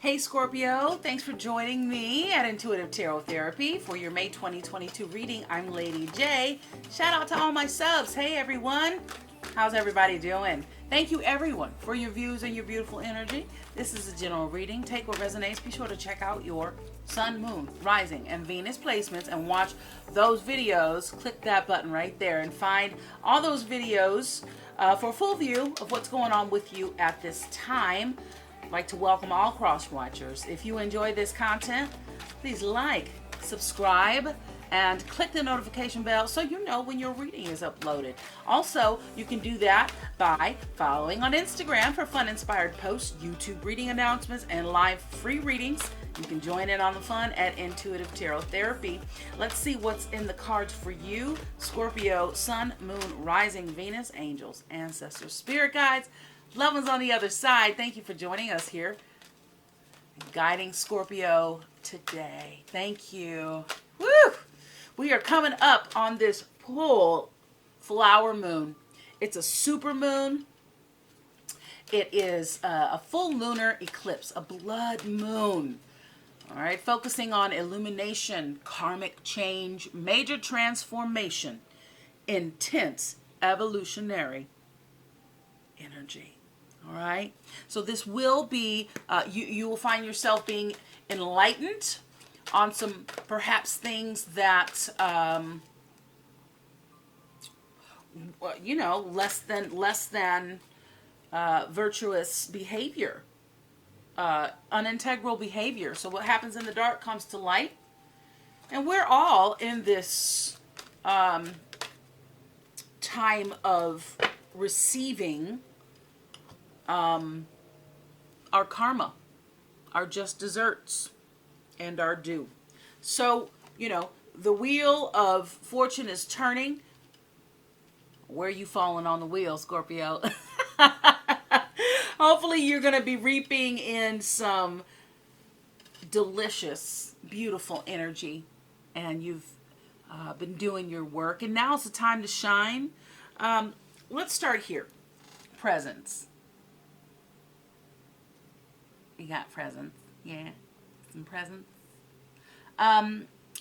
Hey Scorpio, thanks for joining me at Intuitive Tarot Therapy for your May 2022 reading. I'm Lady J. Shout out to all my subs. Hey everyone, how's everybody doing? Thank you everyone for your views and your beautiful energy. This is a general reading. Take what resonates. Be sure to check out your Sun, Moon, Rising, and Venus placements and watch those videos. Click that button right there and find all those videos for a full view of what's going on with you at this time. I'd like to welcome all cross watchers. If you enjoy this content, please like, subscribe, and click the notification bell so you know when your reading is uploaded. Also, you can do that by following on Instagram for fun-inspired posts, YouTube reading announcements, and live free readings. You can join in on the fun at Intuitive Tarot Therapy. Let's see what's in the cards for you. Scorpio, Sun, Moon, Rising, Venus, Angels, Ancestors, Spirit Guides, loved ones on the other side. Thank you for joining us here. Guiding Scorpio today. Thank you. Woo! We are coming up on this full flower moon. It's a super moon. It is a full lunar eclipse, a blood moon. All right, focusing on illumination, karmic change, major transformation, intense evolutionary energy. All right, so this will be, you will find yourself being enlightened on some perhaps things that, less than virtuous behavior, unintegral behavior. So what happens in the dark comes to light, and we're all in this time of receiving our karma, our just desserts, and our due. So, the wheel of fortune is turning. Where are you falling on the wheel, Scorpio? Hopefully you're going to be reaping in some delicious, beautiful energy, and you've been doing your work, and now's the time to shine. Let's start here. Presents. You got presents. Yeah, some presents.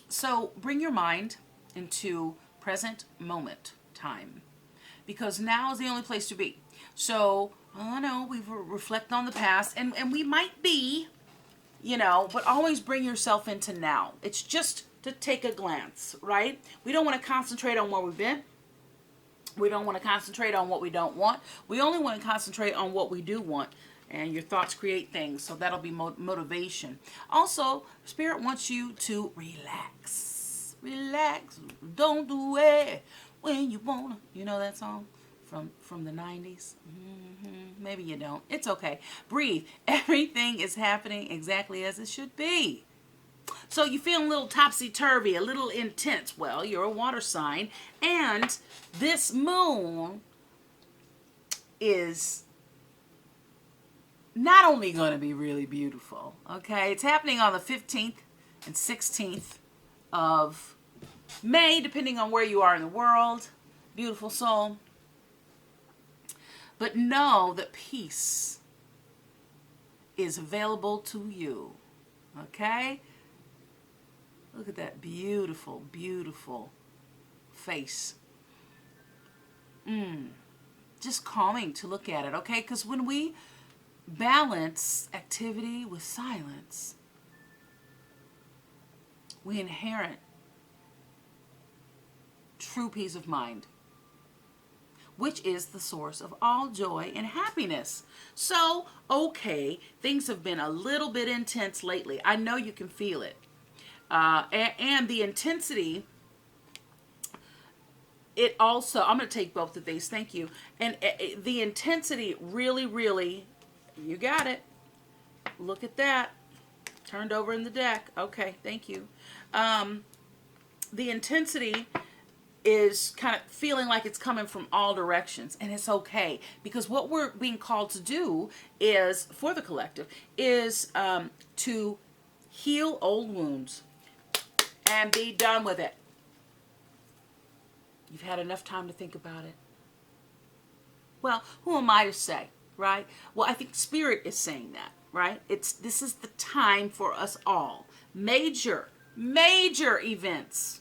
So bring your mind into present moment time, because now is the only place to be. So, I know we reflect on the past, and we might be, but always bring yourself into now. It's just to take a glance, right? We don't want to concentrate on where we've been. We don't want to concentrate on what we don't want. We only want to concentrate on what we do want. And your thoughts create things, so that'll be motivation. Also, Spirit wants you to relax. Relax. Don't do it when you wanna. You know that song from the 90s? Maybe you don't. It's okay. Breathe. Everything is happening exactly as it should be. So you feel a little topsy-turvy, a little intense. Well, you're a water sign, and this moon is not only going to be really beautiful, okay? It's happening on the 15th and 16th of May, depending on where you are in the world. Beautiful soul. But know that peace is available to you, okay? Look at that beautiful, beautiful face. Just calming to look at it, okay? Because when we balance activity with silence, we inherit true peace of mind, which is the source of all joy and happiness. So, okay, things have been a little bit intense lately. I know you can feel it. And the intensity, it also, I'm going to take both of these, thank you. And the intensity really, really, you got it. Look at that. Turned over in the deck. Okay, thank you. The intensity is kind of feeling like it's coming from all directions, and it's okay, because what we're being called to do is, for the collective, is to heal old wounds and be done with it. You've had enough time to think about it. Well, who am I to say, right? Well, I think Spirit is saying that. right? This is the time for us all. Major events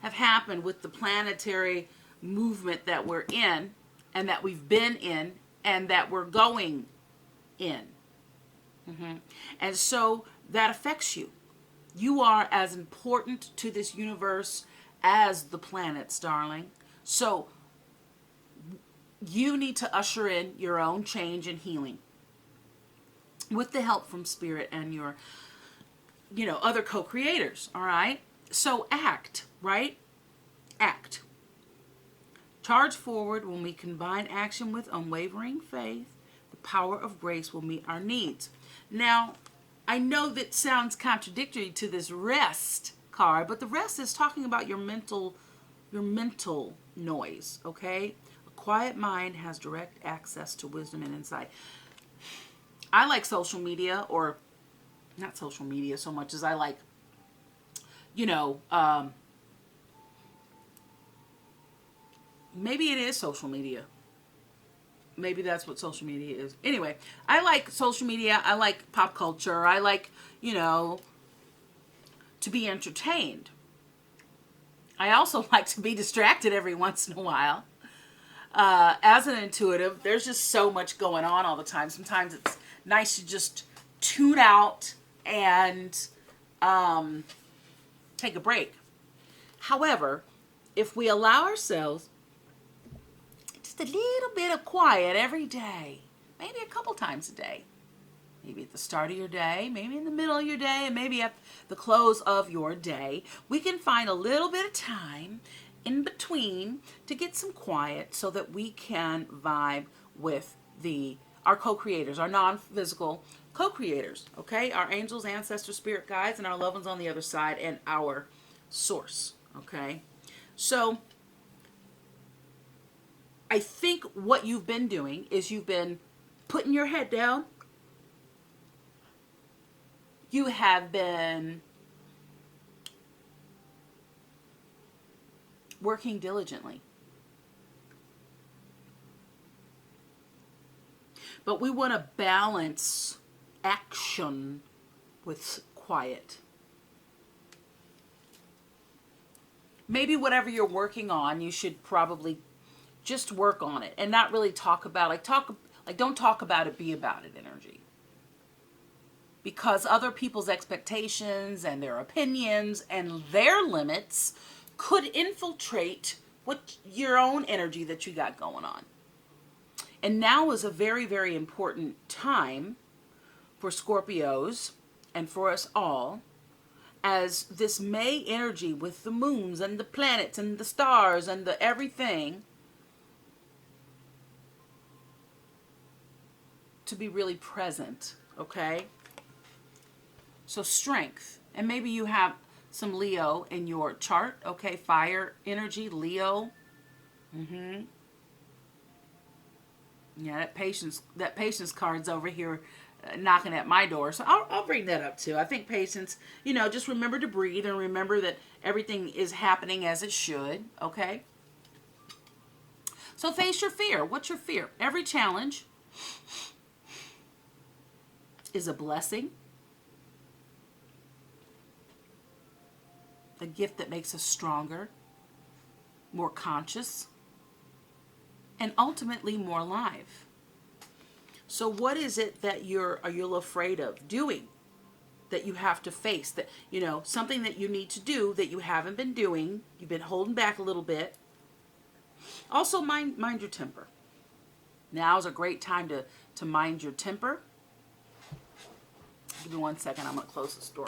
have happened with the planetary movement that we're in, and that we've been in, and that we're going in. And so that affects you. You are as important to this universe as the planets, darling. So you need to usher in your own change and healing with the help from spirit and your, other co-creators. All right. So act, right? Act. Charge forward. When we combine action with unwavering faith, the power of grace will meet our needs. Now, I know that sounds contradictory to this rest card, but the rest is talking about your mental noise, okay? A quiet mind has direct access to wisdom and insight. I like social media, or not social media so much as I like, maybe it is social media. Maybe that's what social media is. Anyway, I like social media. I like pop culture. I like, to be entertained. I also like to be distracted every once in a while. As an intuitive, there's just so much going on all the time. Sometimes it's nice to just tune out and take a break. However, if we allow ourselves just a little bit of quiet every day, maybe a couple times a day, maybe at the start of your day, maybe in the middle of your day, and maybe at the close of your day, we can find a little bit of time in between to get some quiet so that we can vibe with our co-creators, our non-physical co-creators, okay? Our angels, ancestors, spirit guides, and our loved ones on the other side, and our source, okay? So I think what you've been doing is you've been putting your head down. You have been working diligently. But we want to balance action with quiet. Maybe whatever you're working on, you should probably just work on it and not really talk about don't talk about it, be about it energy. Because other people's expectations and their opinions and their limits could infiltrate your own energy that you got going on. And now is a very, very important time for Scorpios and for us all, as this May energy with the moons and the planets and the stars and the everything, to be really present, okay? So strength. And maybe you have some Leo in your chart, okay? Fire energy, Leo. Yeah, that patience card's over here knocking at my door. So I'll bring that up too. I think patience, just remember to breathe and remember that everything is happening as it should, okay? So face your fear. What's your fear? Every challenge is a blessing. A gift that makes us stronger, more conscious, and ultimately more alive. So what is it that you're afraid of doing, that you have to face, that, something that you need to do that you haven't been doing, you've been holding back a little bit? Also, mind your temper. Now is a great time to mind your temper. Give me 1 second, I'm going to close this door.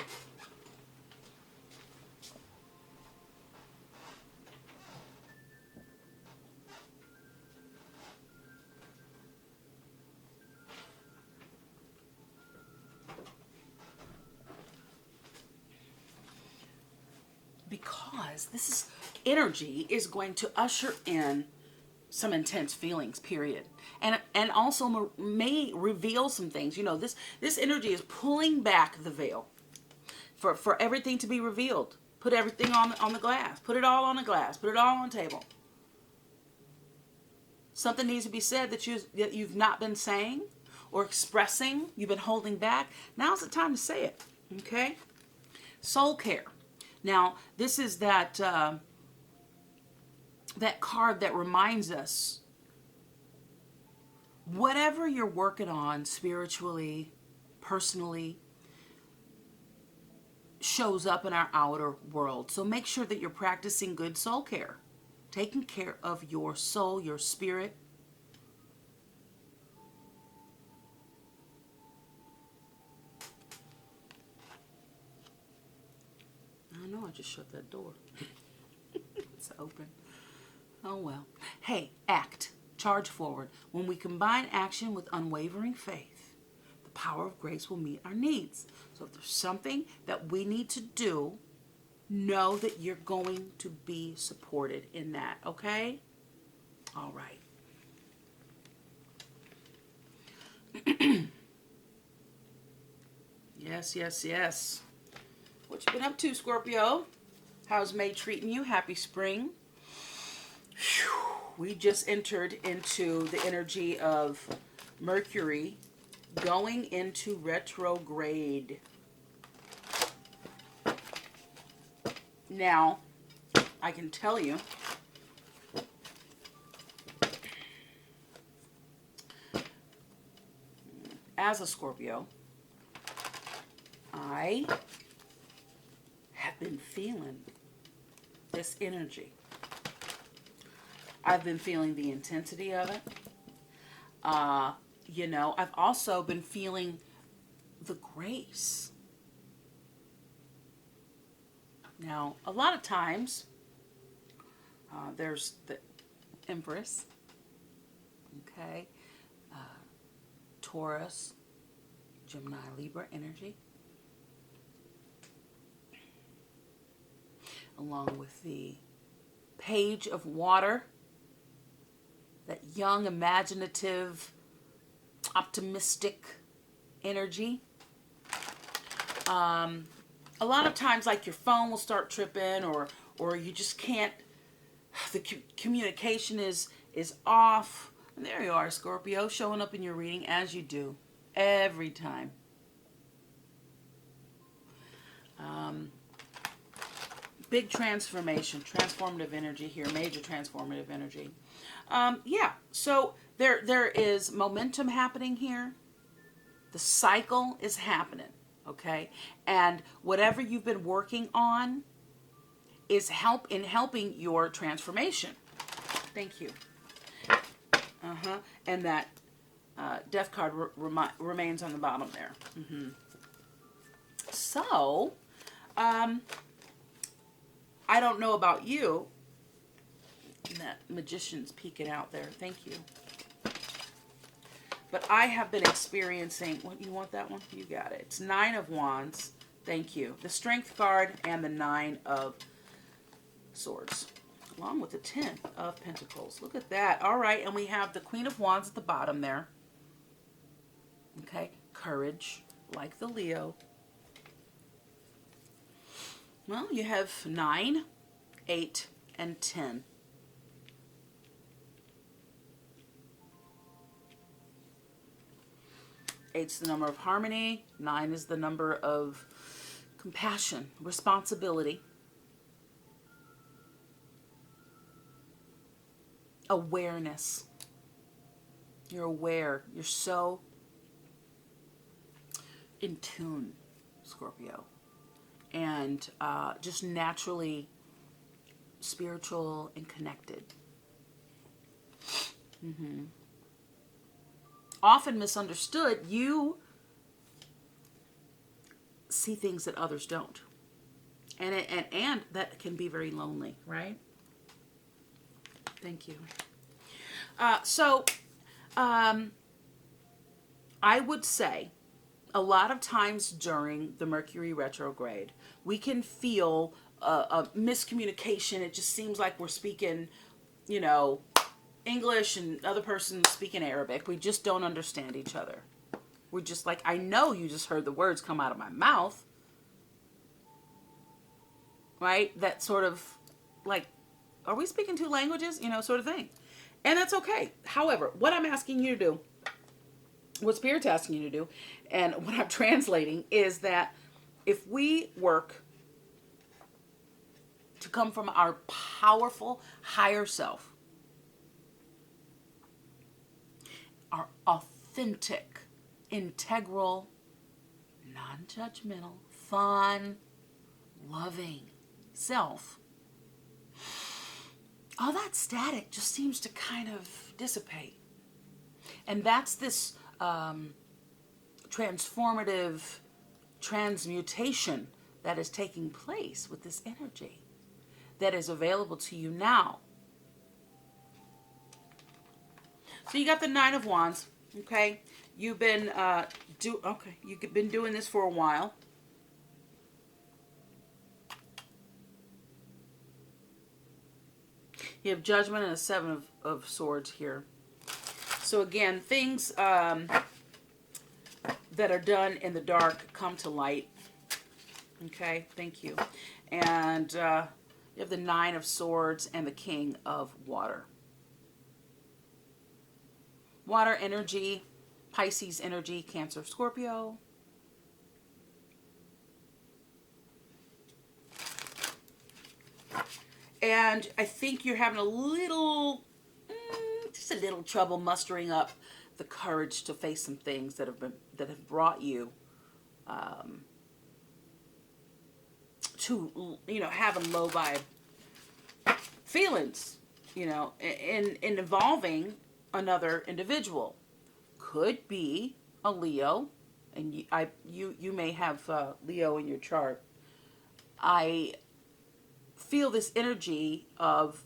Because energy is going to usher in some intense feelings, period. And also may reveal some things. This energy is pulling back the veil for everything to be revealed. Put everything on the glass. Put it all on the glass. Put it all on the table. Something needs to be said that you've not been saying, or expressing, you've been holding back, now's the time to say it, okay? Soul care. Now, this is that card that reminds us, whatever you're working on spiritually, personally, shows up in our outer world. So make sure that you're practicing good soul care, taking care of your soul, your spirit. I know I just shut that door. It's open. Oh well. Hey, act. Charge forward. When we combine action with unwavering faith, the power of grace will meet our needs. So if there's something that we need to do, know that you're going to be supported in that, okay? All right. Yes, yes, yes. What you been up to, Scorpio? How's May treating you? Happy spring. Whew. We just entered into the energy of Mercury going into retrograde. Now, I can tell you, as a Scorpio, I have been feeling this energy. I've been feeling the intensity of it. You know, I've also been feeling the grace. Now, a lot of times, there's the Empress, okay, Taurus, Gemini, Libra energy, along with the Page of Water, that young, imaginative, optimistic energy. A lot of times, like, your phone will start tripping, or you just can't, the communication is off. And there you are, Scorpio, showing up in your reading as you do every time. Big transformation, transformative energy here, major transformative energy. Yeah, so there is momentum happening here. The cycle is happening, okay? And whatever you've been working on is helping your transformation. Thank you. And that death card remains on the bottom there. So, I don't know about you. That magician's peeking out there. Thank you. But I have been experiencing, what, you want that one? You got it. It's 9 of Wands. Thank you. The Strength card and the 9 of Swords, along with the 10 of Pentacles. Look at that. All right, and we have the Queen of Wands at the bottom there. Okay, courage, like the Leo. Well, you have 9, 8, and 10. Eight's the number of harmony. 9 is the number of compassion, responsibility, awareness. You're aware. You're so in tune, Scorpio. And just naturally spiritual and connected. Often misunderstood, you see things that others don't. And that can be very lonely, right? Thank you. So, I would say a lot of times during the Mercury retrograde, we can feel a miscommunication. It just seems like we're speaking, you know, English and the other person's speaking Arabic. We just don't understand each other. We're just like, I know you just heard the words come out of my mouth. Right? That sort of like, are we speaking two languages? You know, sort of thing. And that's okay. However, what I'm asking you to do what Spirit's asking you to do, and what I'm translating is that if we work to come from our powerful higher self, our authentic, integral, non-judgmental, fun, loving self, all that static just seems to kind of dissipate. And that's this transformative transmutation that is taking place with this energy that is available to you now. So you got the Nine of Wands, okay? You've been you've been doing this for a while. You have Judgment and a Seven of Swords here. So again, things that are done in the dark come to light. Okay, thank you. And you have the Nine of Swords and the King of Water. Water energy, Pisces energy, Cancer, Scorpio. And I think you're having just a little trouble mustering up the courage to face some things that have brought you to having low vibe feelings, in involving another individual. Could be a Leo, and you may have Leo in your chart. I feel this energy of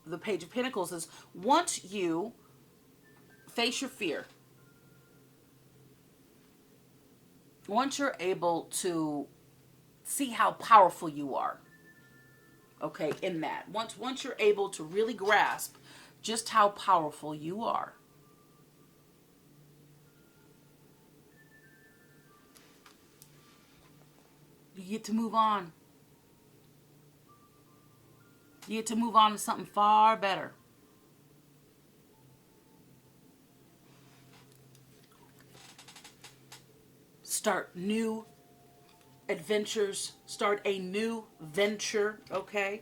the Page of Pentacles is once you face your fear, once you're able to see how powerful you are, okay, in that, once you're able to really grasp just how powerful you are, you get to move on. You get to move on to something far better. Start new adventures. Start a new venture, okay?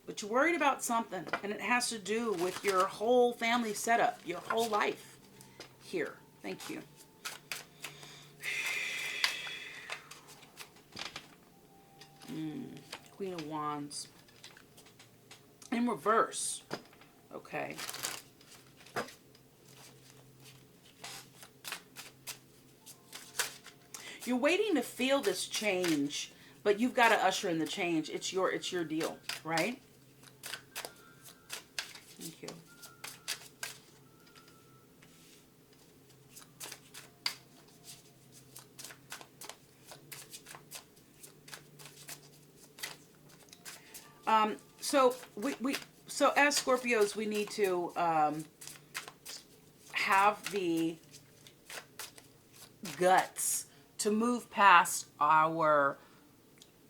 But you're worried about something, and it has to do with your whole family setup, your whole life here. Thank you. Queen of Wands. In reverse. Okay. You're waiting to feel this change, but you've got to usher in the change. It's your deal, right? Thank you. So as Scorpios, we need to have the guts to move past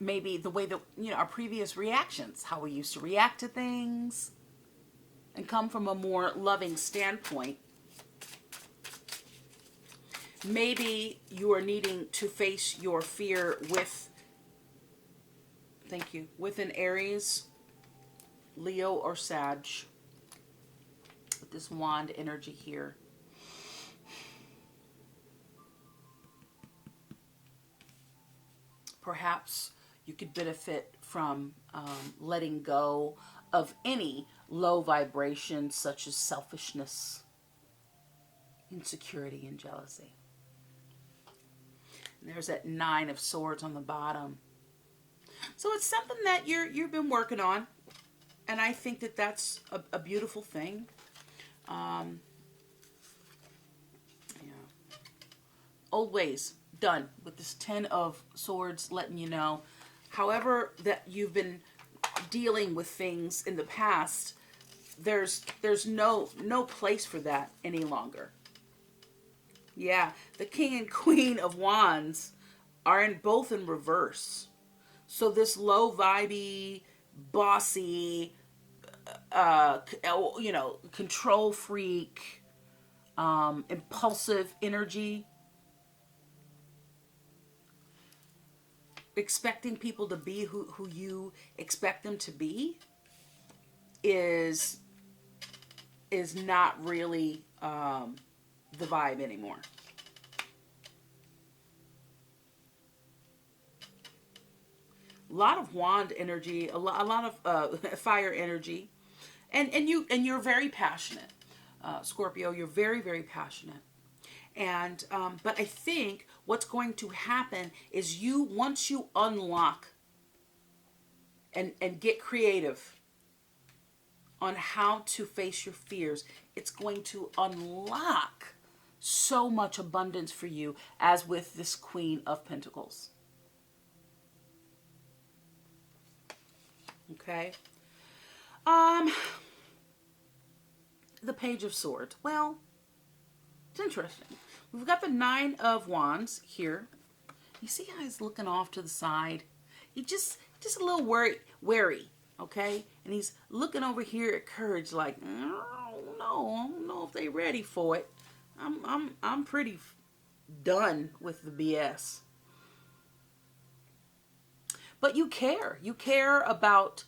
maybe the way that, our previous reactions, how we used to react to things, and come from a more loving standpoint. Maybe you are needing to face your fear with, thank you, with an Aries, Leo, or Sag, with this wand energy here. Perhaps you could benefit from letting go of any low vibrations such as selfishness, insecurity, and jealousy. And there's that Nine of Swords on the bottom. So it's something that you've been working on. And I think that that's a beautiful thing. Old ways, done. With this Ten of Swords letting you know, however that you've been dealing with things in the past, there's no place for that any longer. Yeah, the King and Queen of Wands are both in reverse. So this low vibey, bossy, control freak, impulsive energy, expecting people to be who you expect them to be is not really the vibe anymore. A lot of wand energy, a lot of fire energy, and you're very passionate, Scorpio. You're very, very passionate, and but I think what's going to happen is once you unlock and get creative on how to face your fears, it's going to unlock so much abundance for you, as with this Queen of Pentacles. Okay. The Page of Swords. Well, it's interesting. We've got the Nine of Wands here. You see how he's looking off to the side? He just a little wary, okay? And he's looking over here at Courage like, I don't know if they ready for it. I'm pretty done with the BS. But you care. You care about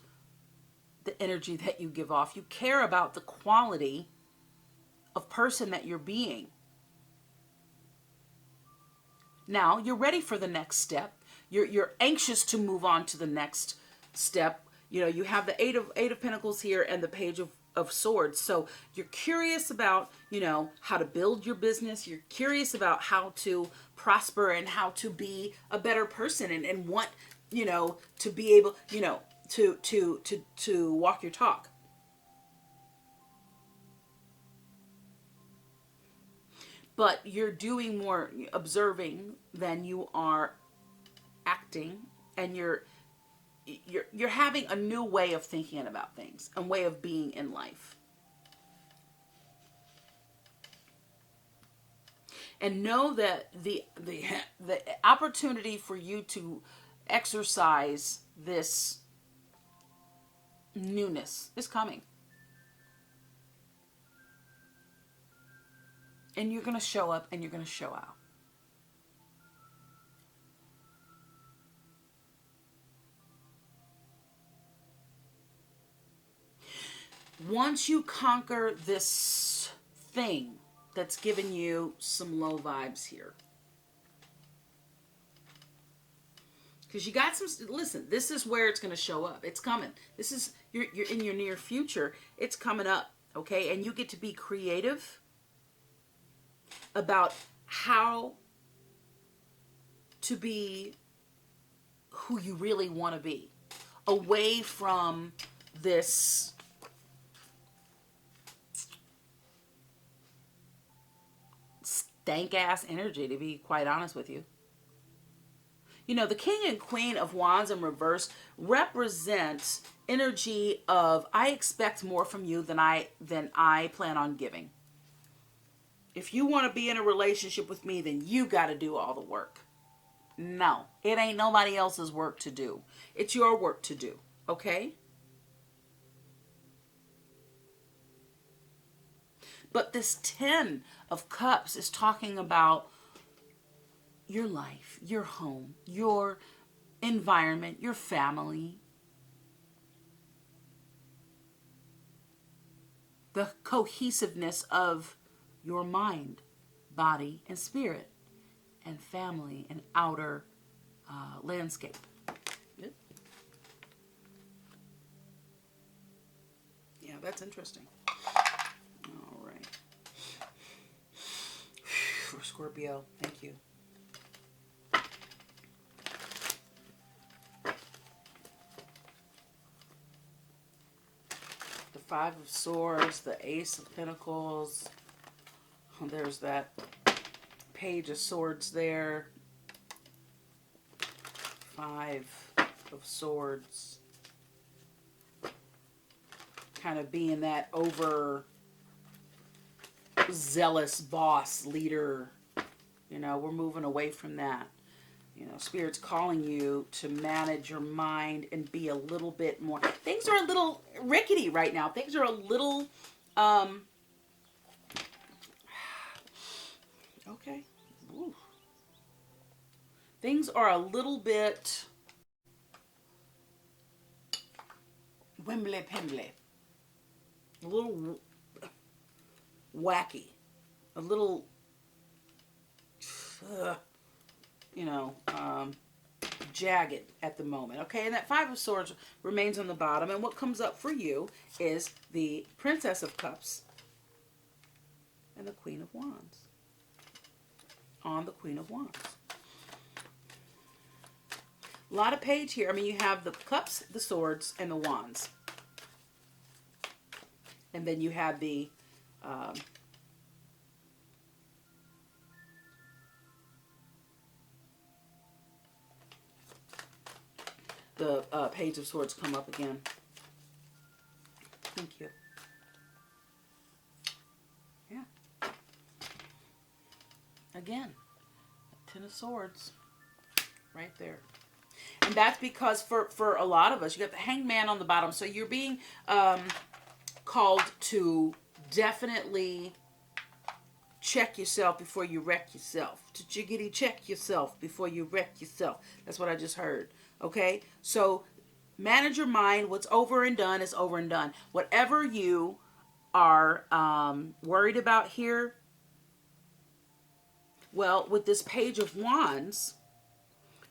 the energy that you give off. You care about the quality of person that you're being. Now, you're ready for the next step. You're anxious to move on to the next step. You know, you have the Eight of Pentacles here and the Page of Swords. So you're curious about, how to build your business. You're curious about how to prosper and how to be a better person and want, to be able, to walk your talk. But you're doing more observing than you are acting, and you're having a new way of thinking about things, a way of being in life. And know that the opportunity for you to exercise this newness is coming. And you're going to show up and you're going to show out. Once you conquer this thing that's giving you some low vibes here, because you got some, listen, this is where it's going to show up. It's coming. This is, you're in your near future. It's coming up, okay? And you get to be creative about how to be who you really want to be, away from this stank ass energy, to be quite honest with you. The King and Queen of Wands in reverse represents energy of, I expect more from you than I plan on giving. If you want to be in a relationship with me, then you got to do all the work. No, it ain't nobody else's work to do. It's your work to do, okay? But this 10 of Cups is talking about your life, your home, your environment, your family, the cohesiveness of your mind, body, and spirit, and family, and outer landscape. Yep. Yeah, that's interesting. All right. For Scorpio, thank you. The Five of Swords, the Ace of Pentacles. There's that Page of Swords there. Five of Swords. Kind of being that zealous boss leader. We're moving away from that. You know, Spirit's calling you to manage your mind and be a little bit more. Things are a little rickety right now. Things are a little, okay. Ooh. Things are a little bit wimbly pimbly. A little wacky. A little, you know, jagged at the moment. Okay, and that Five of Swords remains on the bottom. And what comes up for you is the Princess of Cups and the Queen of Wands. On the Queen of Wands. A lot of page here. I mean, you have the cups, the swords, and the wands. And then you have the Page of Swords come up again. Thank you. Yeah. Again, Ten of Swords right there. And that's because for a lot of us, you got the Hanged Man on the bottom. So you're being called to definitely check yourself before you wreck yourself. To jiggity check yourself before you wreck yourself. That's what I just heard. Okay? So manage your mind. What's over and done is over and done. Whatever you are worried about here, well, with this Page of Wands,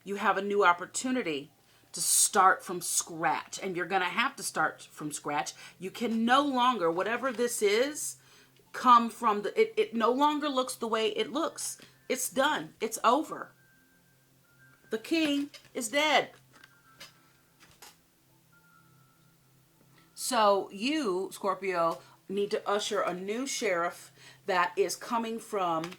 you have a new opportunity to start from scratch. And you're going to have to start from scratch. You can no longer, whatever this is, come from it no longer looks the way it looks. It's done. It's over. The king is dead. So you, Scorpio, need to usher a new sheriff that is coming from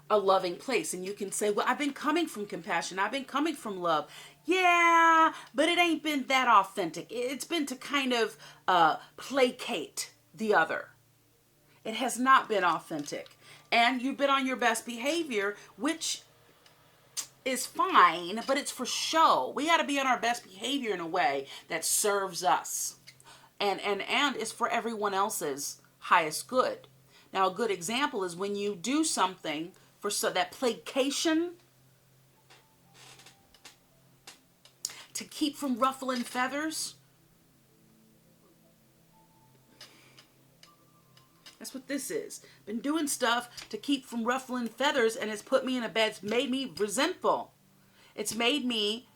a loving place. And you can say, well, I've been coming from compassion. I've been coming from love. Yeah, but it ain't been that authentic. It's been to kind of placate the other. It has not been authentic. And you've been on your best behavior, which is fine, but it's for show. We got to be on our best behavior in a way that serves us. And is for everyone else's highest good. Now, a good example is when you do something for that placation to keep from ruffling feathers. That's what this is. Been doing stuff to keep from ruffling feathers, and it's put me in a bed. It's made me resentful. It's made me,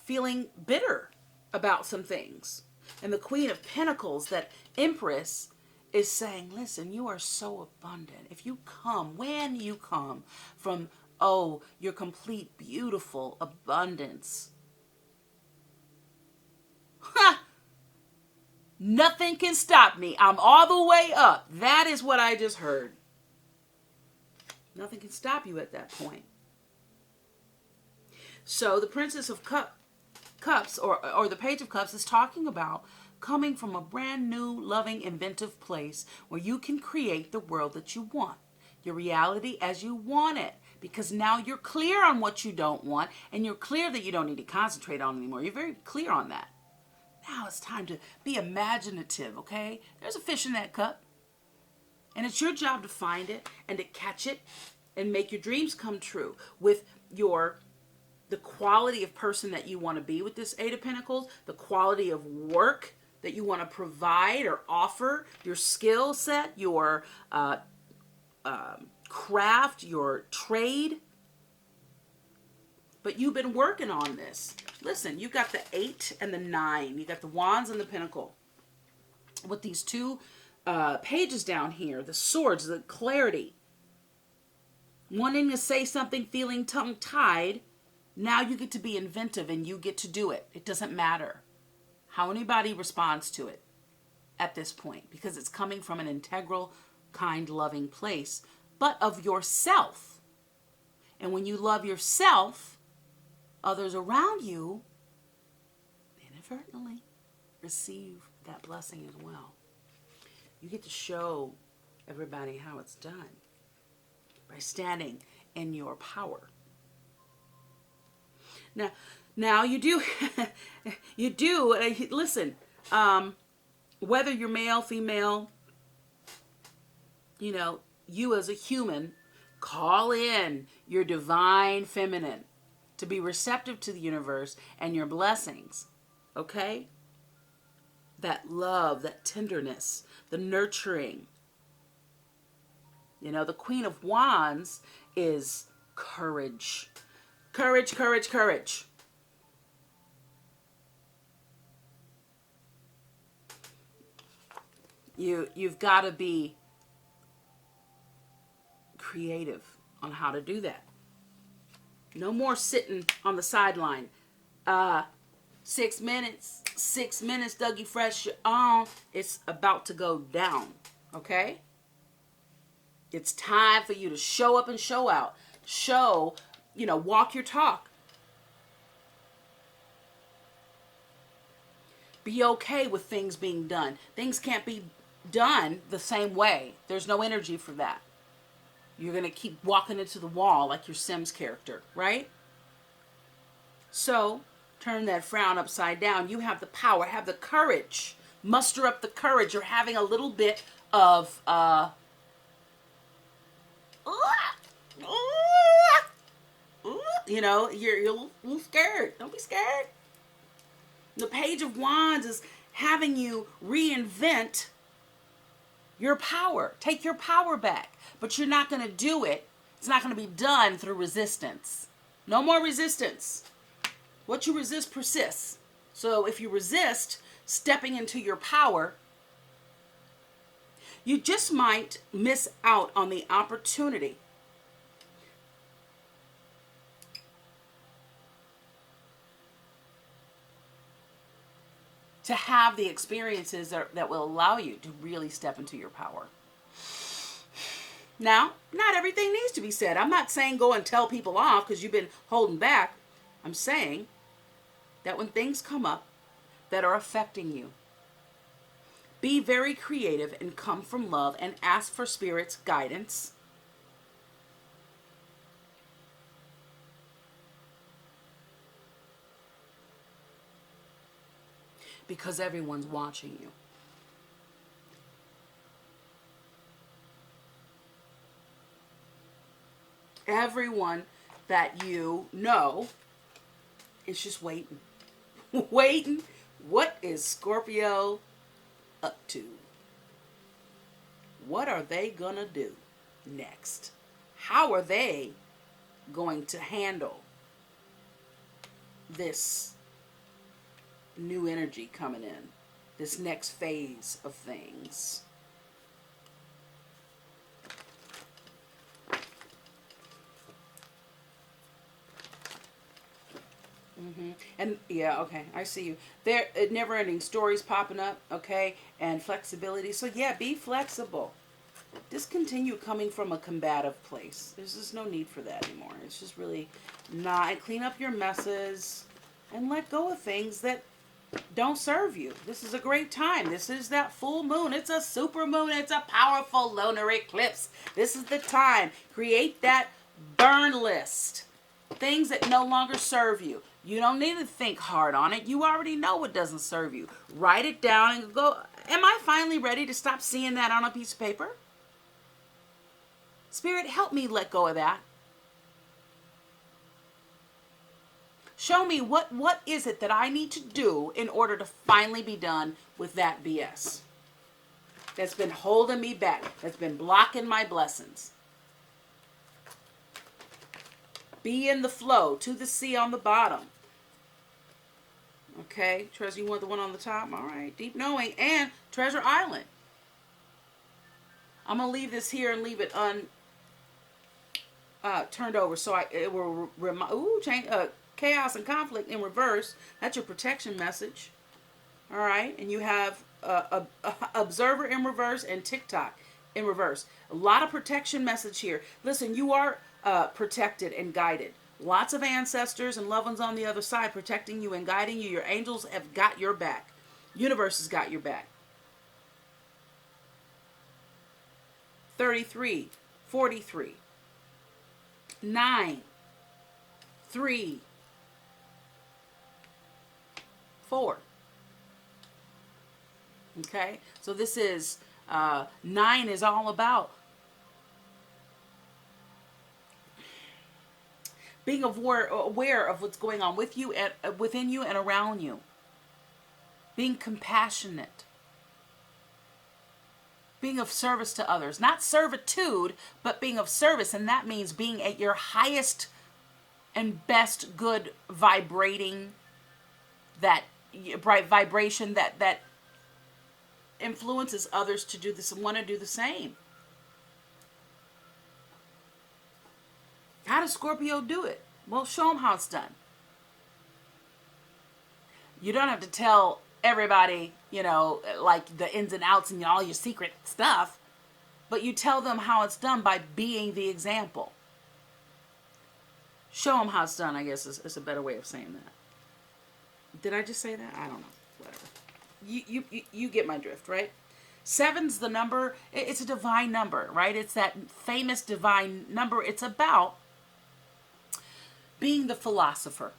feeling bitter about some things. And the Queen of Pentacles, that Empress, is saying, listen, you are so abundant. If you come, when you come from, your complete, beautiful abundance. Ha! Nothing can stop me. I'm all the way up. That is what I just heard. Nothing can stop you at that point. So the Princess of Cups, or the Page of Cups, is talking about coming from a brand new, loving, inventive place where you can create the world that you want. Your reality as you want it. Because now you're clear on what you don't want, and you're clear that you don't need to concentrate on anymore. You're very clear on that. Now it's time to be imaginative, okay? There's a fish in that cup. And it's your job to find it and to catch it and make your dreams come true with the quality of person that you want to be with this Eight of Pentacles, the quality of work that you want to provide or offer, your skill set, your craft, your trade. But you've been working on this. Listen, you got the 8 and the 9. You got the Wands and the Pentacle. With these two pages down here, the swords, the clarity. Wanting to say something, feeling tongue-tied. Now you get to be inventive and you get to do it. It doesn't matter how anybody responds to it at this point. Because it's coming from an integral, kind, loving place. But of yourself. And when you love yourself, others around you inadvertently receive that blessing as well. You get to show everybody how it's done. by standing in your power. Now you do, listen, whether you're male, female, you as a human, call in your divine feminine to be receptive to the universe and your blessings, okay? That love, that tenderness, the nurturing. The Queen of Wands is courage. Courage, courage, courage. You've got to be creative on how to do that. No more sitting on the sideline. 6 minutes, Dougie Fresh, you're on. It's about to go down, okay? It's time for you to show up and show out. Walk your talk. Be okay with things being done. Things can't be done the same way. There's no energy for that. You're going to keep walking into the wall like your Sims character, right? So, turn that frown upside down. You have the power, have the courage. Muster up the courage. You're having a little bit of, you're a little scared. Don't be scared. The Page of Wands is having you reinvent your power. Take your power back. But you're not going to do it. It's not going to be done through resistance. No more resistance. What you resist persists. So if you resist stepping into your power, you just might miss out on the opportunity to have the experiences that will allow you to really step into your power. Now, not everything needs to be said. I'm not saying go and tell people off because you've been holding back. I'm saying that when things come up that are affecting you, be very creative and come from love and ask for Spirit's guidance. Because everyone's watching you. Everyone that you know is just waiting. Waiting. What is Scorpio up to? What are they gonna do next? How are they going to handle this new energy coming in, this next phase of things? And yeah, okay, I see you. There, never-ending stories popping up, okay, and flexibility. So yeah, be flexible. Discontinue coming from a combative place. There's just no need for that anymore. It's just really not. Clean up your messes and let go of things that don't serve you. This is a great time. This is that full moon. It's a super moon. It's a powerful lunar eclipse. This is the time. Create that burn list. Things that no longer serve you. You don't need to think hard on it. You already know what doesn't serve you. Write it down and go, am I finally ready to stop seeing that on a piece of paper? Spirit, help me let go of that. Show me what is it that I need to do in order to finally be done with that BS that's been holding me back, that's been blocking my blessings. Be in the flow, to the sea on the bottom. Okay, Treasure, you want the one on the top? All right, Deep Knowing and Treasure Island. I'm going to leave this here and leave it turned over so it will change chaos and conflict in reverse. That's your protection message. All right, and you have observer in reverse and TikTok in reverse. A lot of protection message here. Listen, you are protected and guided. Lots of ancestors and loved ones on the other side protecting you and guiding you. Your angels have got your back. Universe has got your back. 33, 43. 9, 3, 4. Okay, so this is 9 is all about being aware of what's going on with you and within you and around you. Being compassionate. Being of service to others. Not servitude, but being of service. And that means being at your highest and best good vibrating, that bright vibration that influences others to do this and want to do the same. How does Scorpio do it? Well, show them how it's done. You don't have to tell everybody, like the ins and outs and all your secret stuff, but you tell them how it's done by being the example. Show them how it's done, I guess, is a better way of saying that. Did I just say that? I don't know. Whatever. You get my drift, right? 7's the number. It's a divine number, right? It's that famous divine number. It's about being the philosopher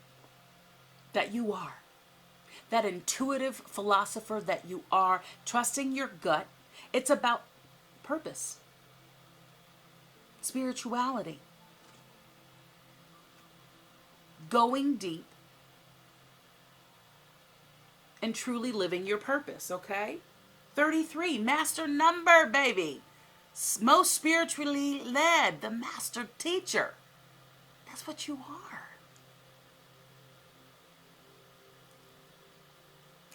that you are. That intuitive philosopher that you are. Trusting your gut. It's about purpose. Spirituality. Going deep. And truly living your purpose, okay? 33, master number, baby. Most spiritually led, the master teacher. That's what you are.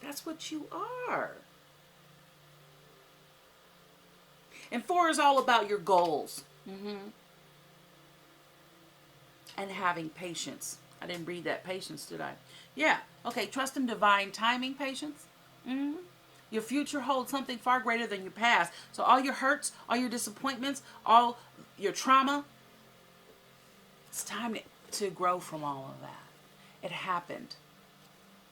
That's what you are. And 4 is all about your goals. And having patience. I didn't read that patience, did I? Yeah. Okay. Trust in divine timing, patience. Your future holds something far greater than your past. So all your hurts, all your disappointments, all your trauma, it's time to grow from all of that. It happened.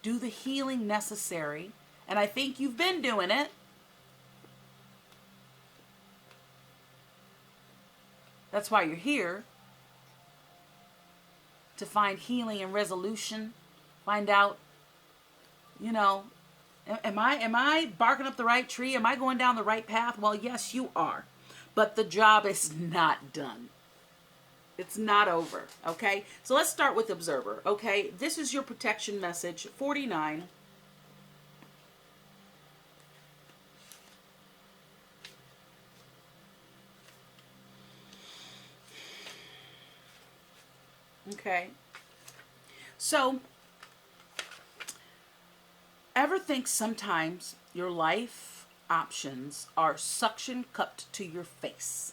Do the healing necessary. And I think you've been doing it. That's why you're here. To find healing and resolution. Find out, am I barking up the right tree? Am I going down the right path? Well, yes, you are. But the job is not done. It's not over, okay? So let's start with Observer, okay? This is your protection message, 49. Okay. So, ever think sometimes your life options are suction cupped to your face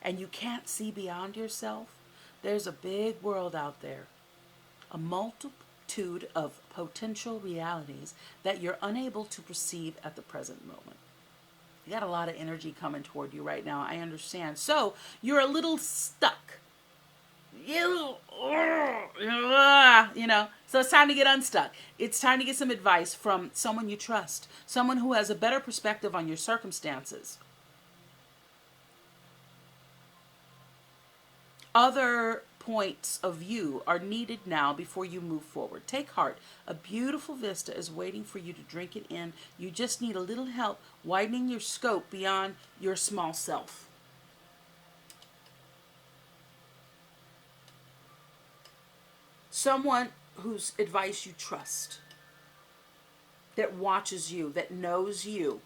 and you can't see beyond yourself? There's a big world out there, a multitude of potential realities that you're unable to perceive at the present moment. You got a lot of energy coming toward you right now, I understand. So you're a little stuck. So it's time to get unstuck. It's time to get some advice from someone you trust, someone who has a better perspective on your circumstances. Other points of view are needed now before you move forward. Take heart. A beautiful vista is waiting for you to drink it in. You just need a little help widening your scope beyond your small self. Someone whose advice you trust, that watches you, that knows you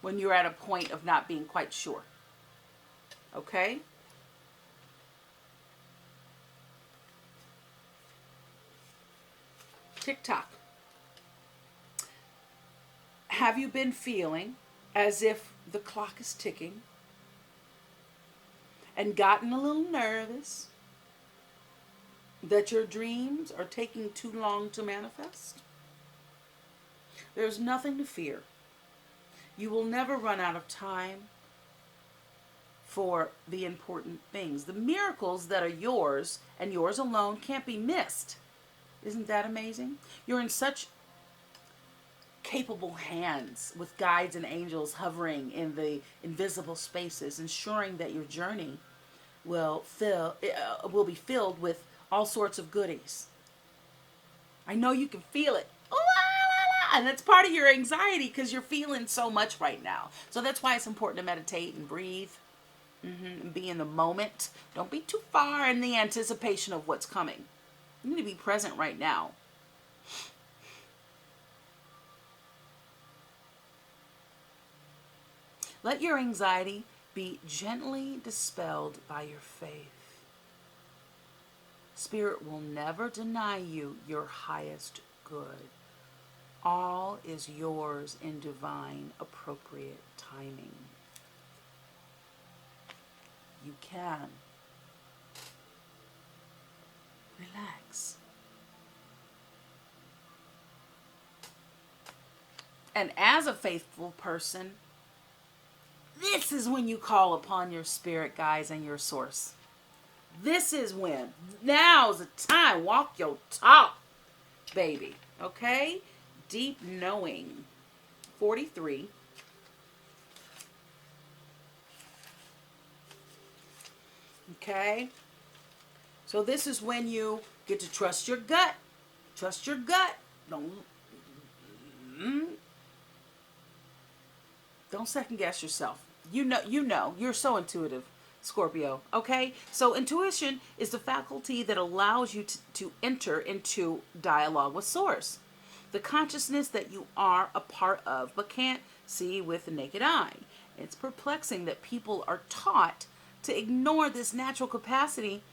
when you're at a point of not being quite sure. Okay? TikTok. Have you been feeling as if the clock is ticking and gotten a little nervous that your dreams are taking too long to manifest? There's nothing to fear. You will never run out of time for the important things. The miracles that are yours and yours alone can't be missed. Isn't that amazing? You're in such capable hands with guides and angels hovering in the invisible spaces, ensuring that your journey will be filled with all sorts of goodies. I know you can feel it. Ooh, la, la, la. And that's part of your anxiety because you're feeling so much right now. So that's why it's important to meditate and breathe, and be in the moment. Don't be too far in the anticipation of what's coming. You need to be present right now. Let your anxiety be gently dispelled by your faith. Spirit will never deny you your highest good. All is yours in divine, appropriate timing. You can. Relax. And as a faithful person, this is when you call upon your spirit guides and your source. This is when. Now's the time. Walk your talk, baby. Okay? Deep knowing. 43. Okay? So this is when you get to trust your gut. Trust your gut. Don't second guess yourself. You know. You're so intuitive, Scorpio. Okay? So intuition is the faculty that allows you to enter into dialogue with Source. The consciousness that you are a part of but can't see with the naked eye. It's perplexing that people are taught to ignore this natural capacity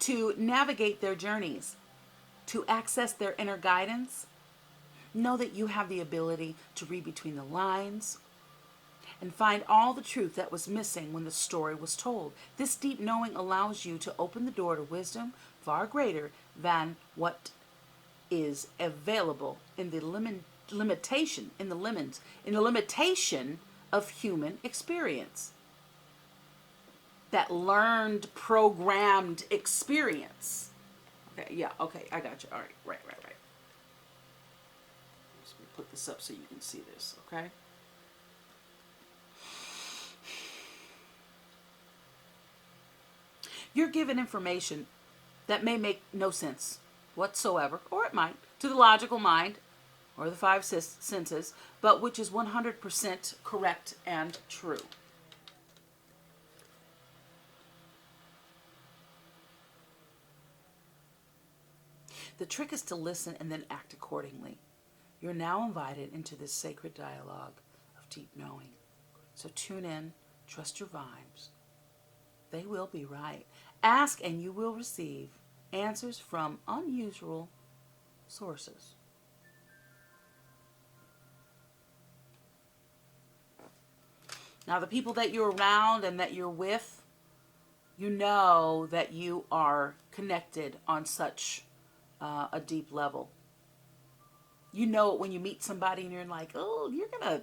to navigate their journeys, to access their inner guidance. Know that you have the ability to read between the lines and find all the truth that was missing when the story was told. This deep knowing allows you to open the door to wisdom far greater than what is available in the limitation of human experience. That learned, programmed experience. Okay, yeah, okay, I got you. All right, right. Let me put this up so you can see this, okay? You're given information that may make no sense whatsoever, or it might, to the logical mind or the five senses, but which is 100% correct and true. The trick is to listen and then act accordingly. You're now invited into this sacred dialogue of deep knowing. So tune in, trust your vibes. They will be right. Ask and you will receive answers from unusual sources. Now, the people that you're around and that you're with, you know that you are connected on such a deep level. You know it when you meet somebody and you're like, oh, you're a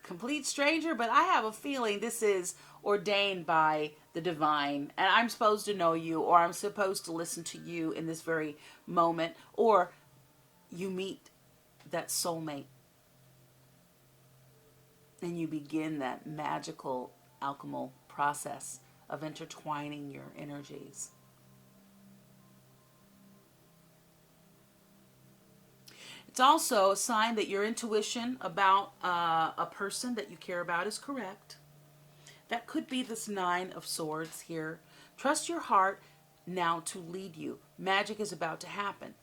complete stranger, but I have a feeling this is ordained by the divine, and I'm supposed to know you, or I'm supposed to listen to you in this very moment, or you meet that soulmate, and you begin that magical alchemical process of intertwining your energies. It's also a sign that your intuition about a person that you care about is correct. That could be this 9 of Swords here. Trust your heart now to lead you. Magic is about to happen.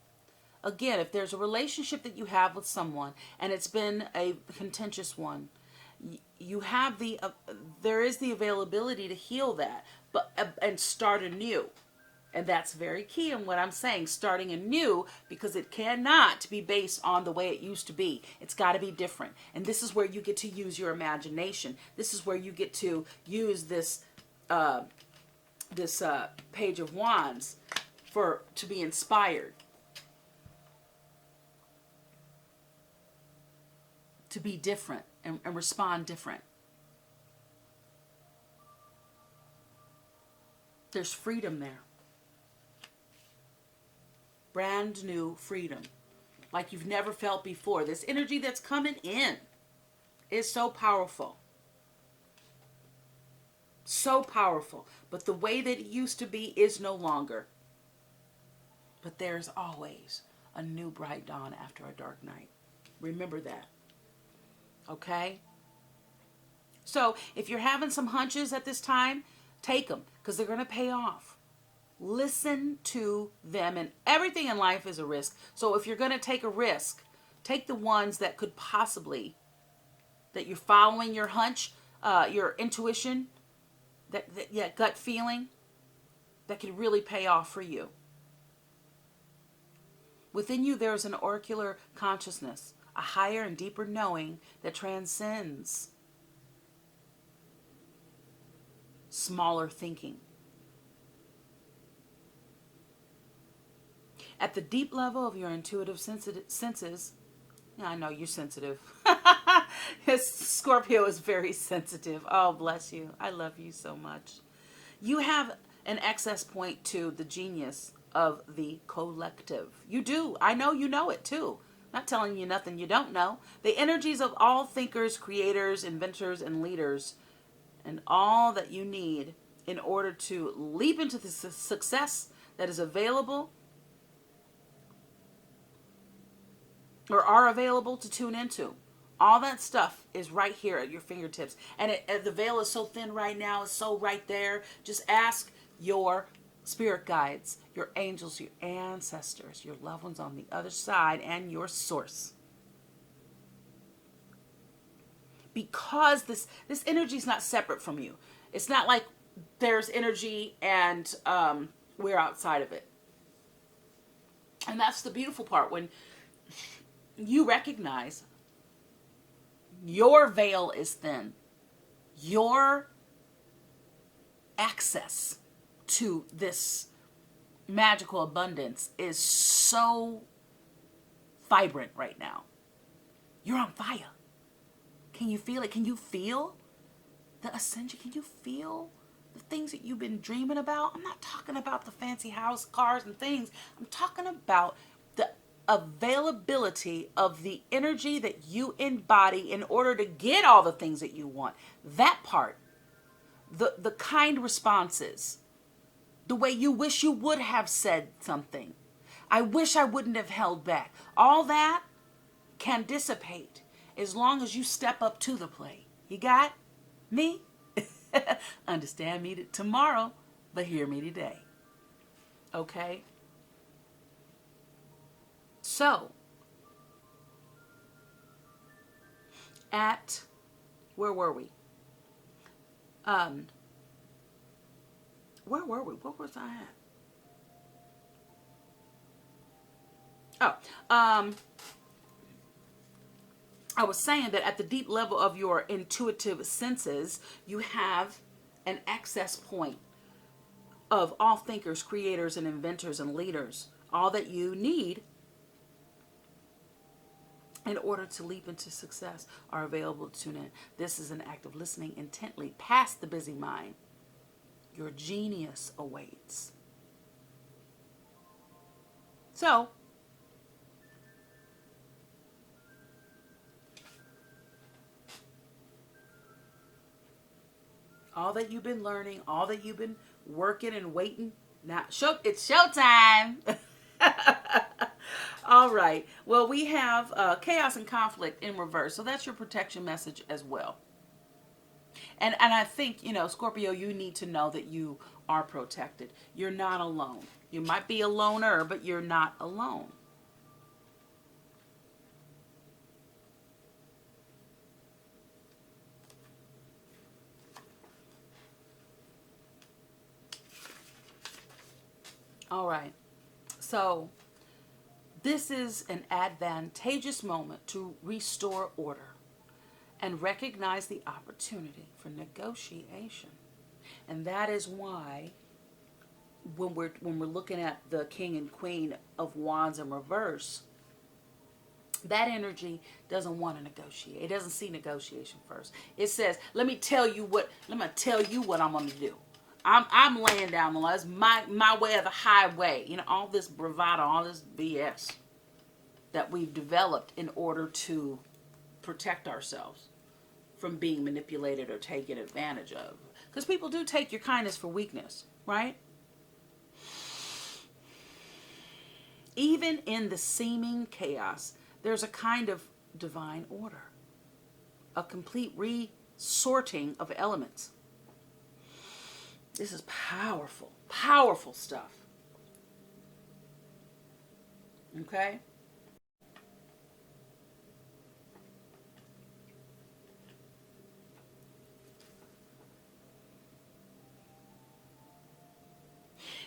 Again, if there's a relationship that you have with someone and it's been a contentious one, you have there is the availability to heal that, and start anew. And that's very key in what I'm saying, starting anew, because it cannot be based on the way it used to be. It's got to be different. And this is where you get to use your imagination. This is where you get to use this Page of Wands to be inspired, to be different and respond different. There's freedom there. Brand new freedom. like you've never felt before. This energy that's coming in is so powerful. So powerful. But the way that it used to be is no longer. But there's always a new bright dawn after a dark night. Remember that. Okay? So if you're having some hunches at this time, take them because they're going to pay off. Listen to them, and everything in life is a risk. So if you're going to take a risk, take the ones that could possibly, that you're following your hunch, your intuition, that gut feeling, that could really pay off for you. Within you, there is an oracular consciousness, a higher and deeper knowing that transcends smaller thinking. At the deep level of your intuitive senses, I know you're sensitive. Scorpio is very sensitive. Oh, bless you. I love you so much. You have an access point to the genius of the collective. You do. I know you know it too. Not telling you nothing you don't know. The energies of all thinkers, creators, inventors, and leaders, and all that you need in order to leap into the success that is available or are available to tune into. All that stuff is right here at your fingertips. And the veil is so thin right now. It's so right there. Just ask your spirit guides, your angels, your ancestors, your loved ones on the other side, and your source. Because this energy is not separate from you. It's not like there's energy and we're outside of it. And that's the beautiful part. When you recognize your veil is thin, your access to this magical abundance is so vibrant right now. You're on fire. Can you feel it? Can you feel the ascension? Can you feel the things that you've been dreaming about? I'm not talking about the fancy house, cars, and things. I'm talking about the availability of the energy that you embody in order to get all the things that you want. That part. The kind responses. The way you wish you would have said something. I wish I wouldn't have held back. All that can dissipate as long as you step up to the plate. You got me? Understand me tomorrow, but hear me today. Okay? So, where were we? Where were we? What was I at? I was saying that at the deep level of your intuitive senses, you have an access point of all thinkers, creators, and inventors and leaders. All that you need in order to leap into success are available to tune in. This is an act of listening intently past the busy mind. Your genius awaits. So, all that you've been learning, all that you've been working and waiting, now it's showtime. All right. Well, we have chaos and conflict in reverse. So that's your protection message as well. And I think, Scorpio, you need to know that you are protected. You're not alone. You might be a loner, but you're not alone. All right. So this is an advantageous moment to restore order and recognize the opportunity for negotiation. And that is why when we're looking at the King and Queen of Wands in reverse, that energy doesn't want to negotiate. It doesn't see negotiation first. It says, let me tell you what I'm going to do. I'm laying down the law. It's my way or the highway. All this bravado, all this BS. that we've developed in order to protect ourselves from being manipulated or taken advantage of. Because people do take your kindness for weakness, right? Even in the seeming chaos, there's a kind of divine order, a complete resorting of elements. This is powerful, powerful stuff. Okay?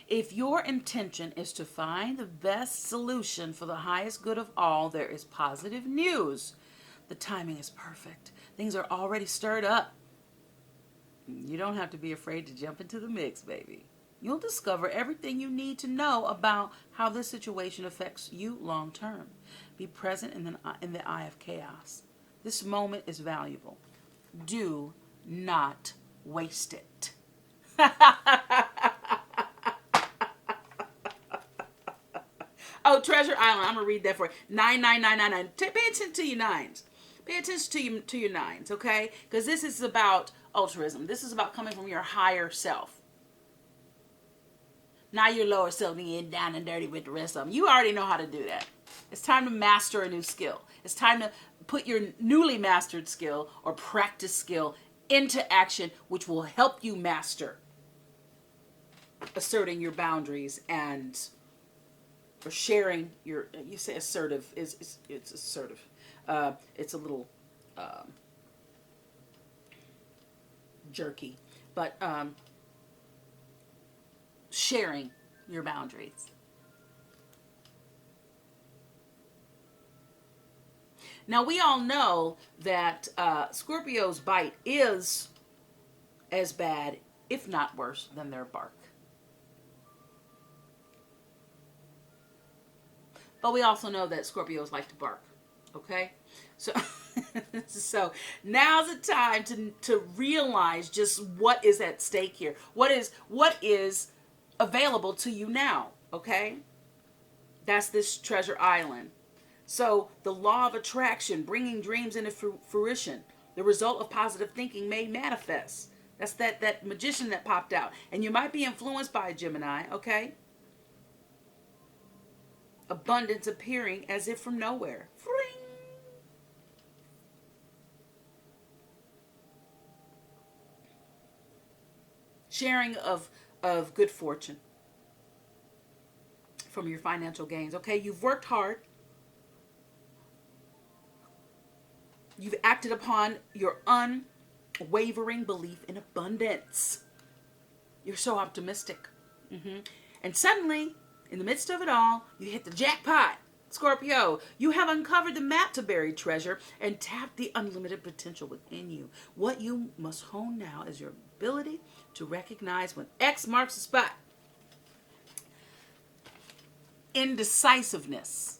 If your intention is to find the best solution for the highest good of all, there is positive news. The timing is perfect. Things are already stirred up. You don't have to be afraid to jump into the mix, baby. You'll discover everything you need to know about how this situation affects you long term. Be present in the eye of chaos. This moment is valuable. Do not waste it. Oh, Treasure Island. I'm going to read that for you. 99999. Pay attention to your nines. Pay attention to your nines, okay? Because this is about altruism. This is about coming from your higher self. Not your lower self being down and dirty with the rest of them. You already know how to do that. It's time to master a new skill. It's time to put your newly mastered skill or practice skill into action, which will help you master asserting your boundaries and or sharing your, you say assertive, it's assertive. It's a little jerky, but sharing your boundaries. Now, we all know that Scorpio's bite is as bad, if not worse, than their bark. But we also know that Scorpios like to bark, okay? So, so now's the time to realize just what is at stake here. What is available to you now, okay? That's this treasure island. So the law of attraction, bringing dreams into fruition, the result of positive thinking may manifest. That's that magician that popped out. And you might be influenced by a Gemini, okay? Abundance appearing as if from nowhere. Fring. Sharing of good fortune from your financial gains. Okay, you've worked hard. You've acted upon your unwavering belief in abundance. You're so optimistic. And suddenly, in the midst of it all, you hit the jackpot. Scorpio, you have uncovered the map to buried treasure and tapped the unlimited potential within you. What you must hone now is your ability to recognize when X marks the spot. Indecisiveness.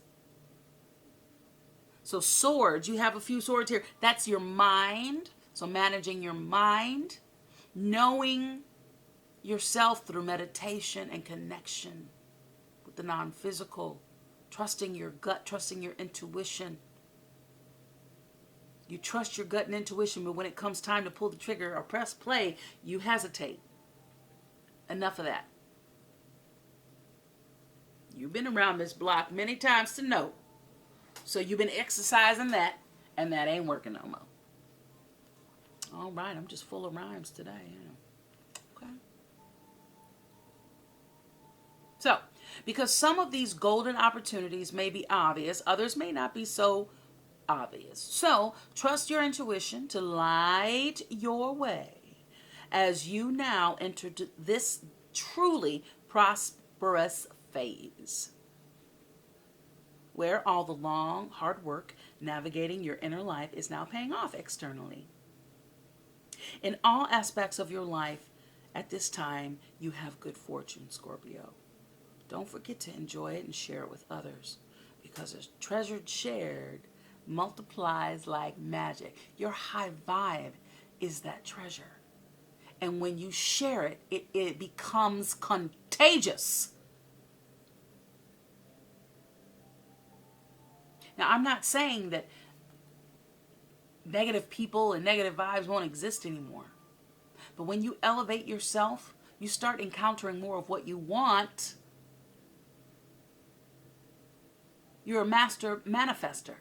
So swords, you have a few swords here. That's your mind. So managing your mind, knowing yourself through meditation and connection with the non-physical, trusting your gut, trusting your intuition. You trust your gut and intuition, but when it comes time to pull the trigger or press play, you hesitate. Enough of that. You've been around this block many times to know. So you've been exercising that, and that ain't working no more. All right, I'm just full of rhymes today. Okay. So, because some of these golden opportunities may be obvious, others may not be so obvious. So, trust your intuition to light your way as you now enter this truly prosperous phase, where all the long, hard work navigating your inner life is now paying off externally. In all aspects of your life, at this time, you have good fortune, Scorpio. Don't forget to enjoy it and share it with others, because a treasure shared multiplies like magic. Your high vibe is that treasure. And when you share it, it becomes contagious. Now, I'm not saying that negative people and negative vibes won't exist anymore. But when you elevate yourself, you start encountering more of what you want. You're a master manifester.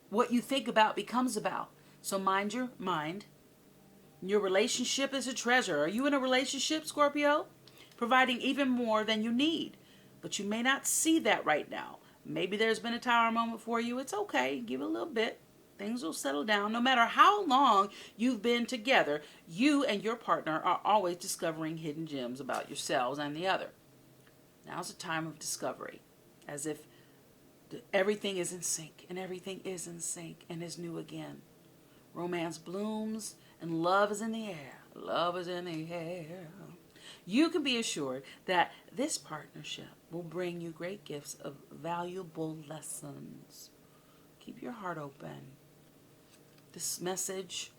What you think about becomes about. So mind your mind. Your relationship is a treasure. Are you in a relationship, Scorpio? Providing even more than you need. But you may not see that right now. Maybe there's been a tower moment for you. It's okay. Give it a little bit. Things will settle down. No matter how long you've been together, you and your partner are always discovering hidden gems about yourselves and the other. Now's the time of discovery. As if everything is in sync, and everything is in sync and is new again. Romance blooms and love is in the air. Love is in the air. You can be assured that this partnership will bring you great gifts of valuable lessons. Keep your heart open. This message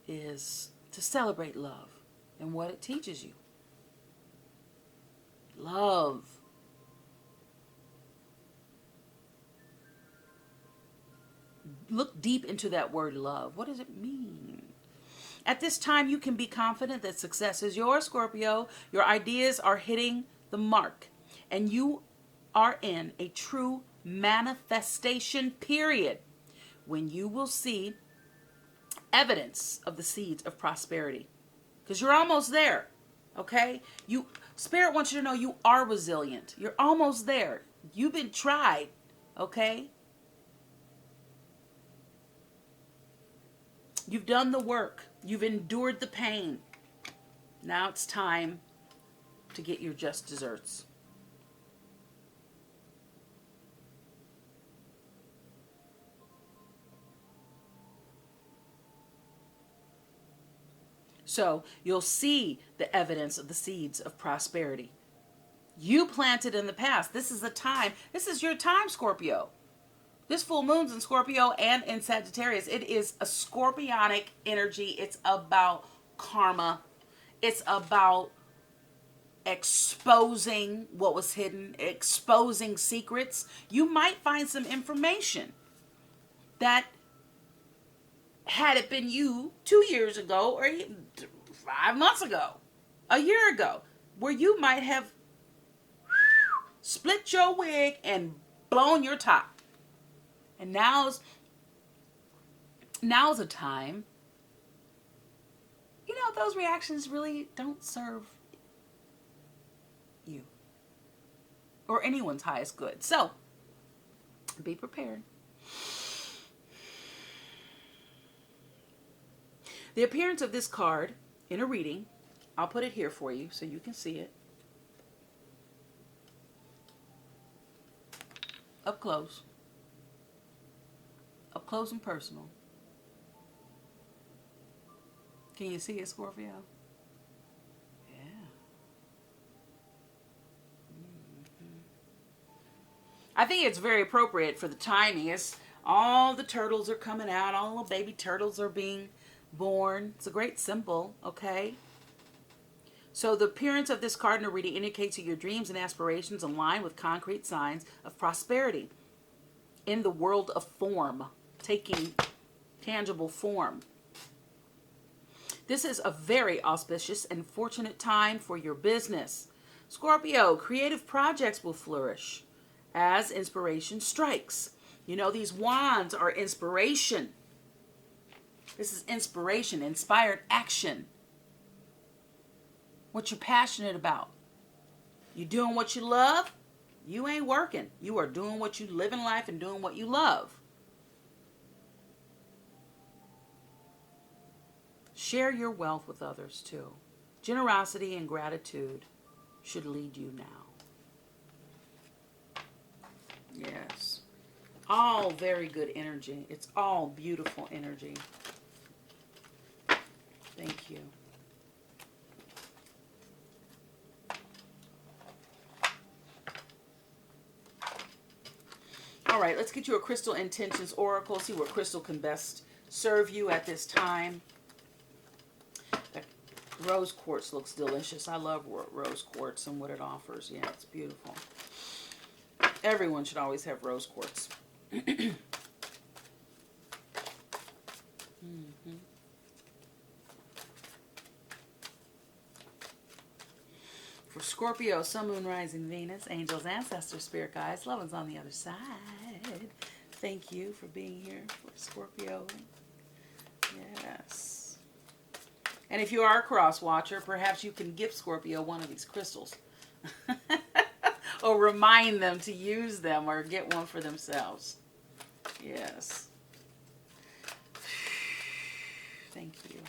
is to celebrate love and what it teaches you. Love. Look deep into that word love. What does it mean? At this time, you can be confident that success is yours, Scorpio. Your ideas are hitting the mark, and you are in a true manifestation period when you will see evidence of the seeds of prosperity, because you're almost there. Okay, Spirit wants you to know you are resilient. You're almost there. You've been tried. Okay, you've done the work. You've endured the pain. Now it's time to get your just desserts. So you'll see the evidence of the seeds of prosperity you planted in the past. This is the time. This is your time, Scorpio. This full moon's in Scorpio and in Sagittarius. It is a scorpionic energy. It's about karma. It's about exposing what was hidden, exposing secrets. You might find some information that, had it been you 2 years ago or 5 months ago, a year ago, where you might have split your wig and blown your top. And now's a time, those reactions really don't serve you or anyone's highest good. So be prepared. The appearance of this card in a reading, I'll put it here for you so you can see it. Up close. Up close and personal. Can you see it, Scorpio? Yeah. I think it's very appropriate for the timing. It's all the turtles are coming out. All the little baby turtles are being born. It's a great symbol, okay? So the appearance of this card in a reading indicates that your dreams and aspirations align with concrete signs of prosperity in the world of form, taking tangible form. This is a very auspicious and fortunate time for your business. Scorpio, creative projects will flourish as inspiration strikes. These wands are inspiration. This is inspiration, inspired action. What you're passionate about. You doing what you love? You ain't working. You are doing what you live in life and doing what you love. Share your wealth with others too. Generosity and gratitude should lead you now. Yes. All very good energy. It's all beautiful energy. Thank you. All right, let's get you a Crystal Intentions Oracle. See what crystal can best serve you at this time. That rose quartz looks delicious. I love rose quartz and what it offers. Yeah, it's beautiful. Everyone should always have rose quartz. For Scorpio, Sun, Moon, Rising, Venus, angels, ancestors, spirit guides, loved ones on the other side. Thank you for being here for Scorpio. Yes. And if you are a cross watcher, perhaps you can give Scorpio one of these crystals. Or remind them to use them or get one for themselves. Yes. Thank you.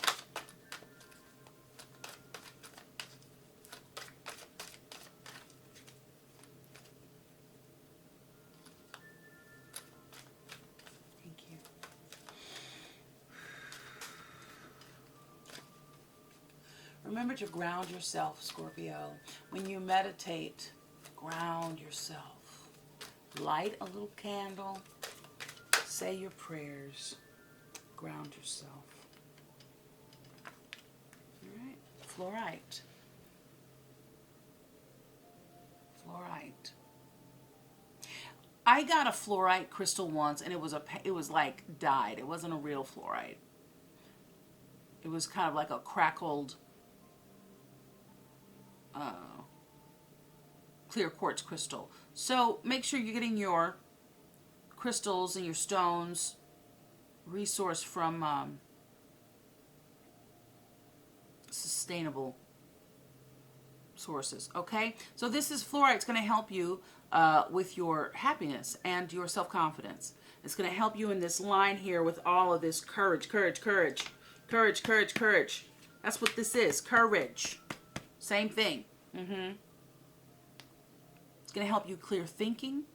Remember to ground yourself, Scorpio. When you meditate, ground yourself. Light a little candle. Say your prayers. Ground yourself. All right. Fluorite. Fluorite. I got a fluorite crystal once, and it was like dyed. It wasn't a real fluorite. It was kind of like a crackled clear quartz crystal. So make sure you're getting your crystals and your stones resourced from sustainable sources. Okay, so this is fluorite. It's going to help you with your happiness and your self-confidence. It's going to help you in this line here with all of this courage, courage, courage, courage, courage, courage. That's what this is. Courage. Same thing. It's going to help you clear thinking,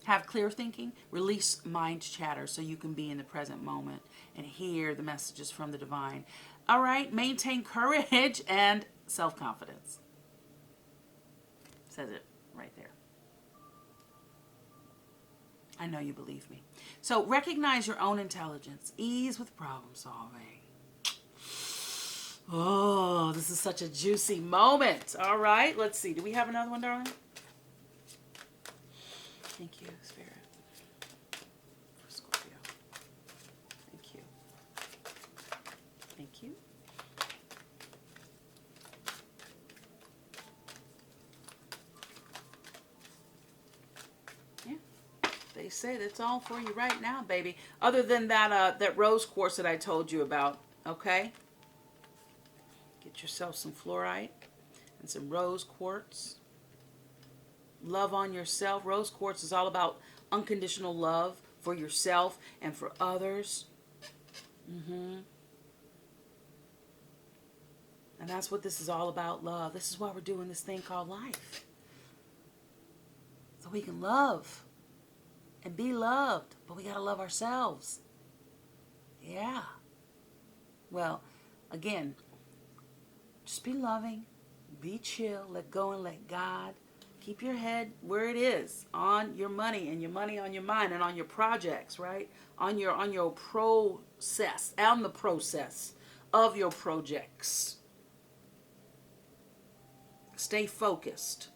have clear thinking, release mind chatter so you can be in the present moment and hear the messages from the divine. All right, maintain courage and self-confidence. Says it right there. I know you believe me. So recognize your own intelligence. Ease with problem solving. Oh, this is such a juicy moment. All right, let's see. Do we have another one, darling? Thank you, Spirit. For Scorpio. Thank you. Thank you. Yeah, they say that's all for you right now, baby. Other than that, that rose quartz that I told you about, okay? Get yourself some fluorite and some rose quartz. Love on yourself. Rose quartz is all about unconditional love for yourself and for others. And that's what this is all about, love. This is why we're doing this thing called life. So we can love and be loved, but we got to love ourselves. Yeah. Well, again, just be loving, be chill, let go and let God. Keep your head where it is, on your money and your money on your mind and on your projects, right? On your process, on the process of your projects. Stay focused.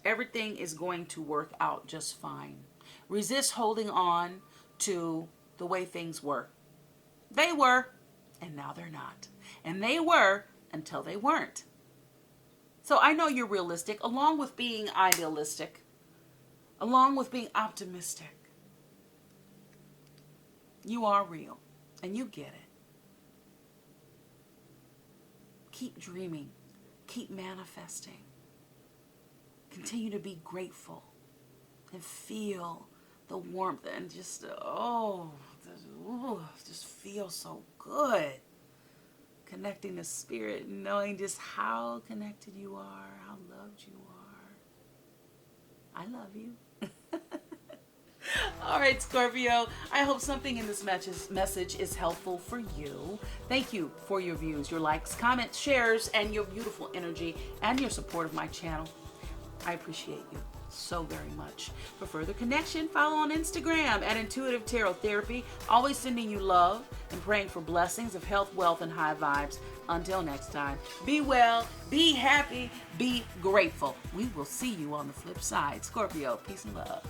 Everything is going to work out just fine. Resist holding on to the way things were. They were, and now they're not. And they were until they weren't. So I know you're realistic, along with being idealistic, along with being optimistic. You are real, and you get it. Keep dreaming. Keep manifesting. Continue to be grateful and feel the warmth and just, just feel so good. Connecting to spirit and knowing just how connected you are, how loved you are. I love you. All right, Scorpio, I hope something in this message is helpful for you. Thank you for your views, your likes, comments, shares, and your beautiful energy and your support of my channel. I appreciate you so very much. For further connection, follow on Instagram at Intuitive Tarot Therapy. Always sending you love and praying for blessings of health, wealth, and high vibes. Until next time, be well, be happy, be grateful. We will see you on the flip side. Scorpio, peace and love.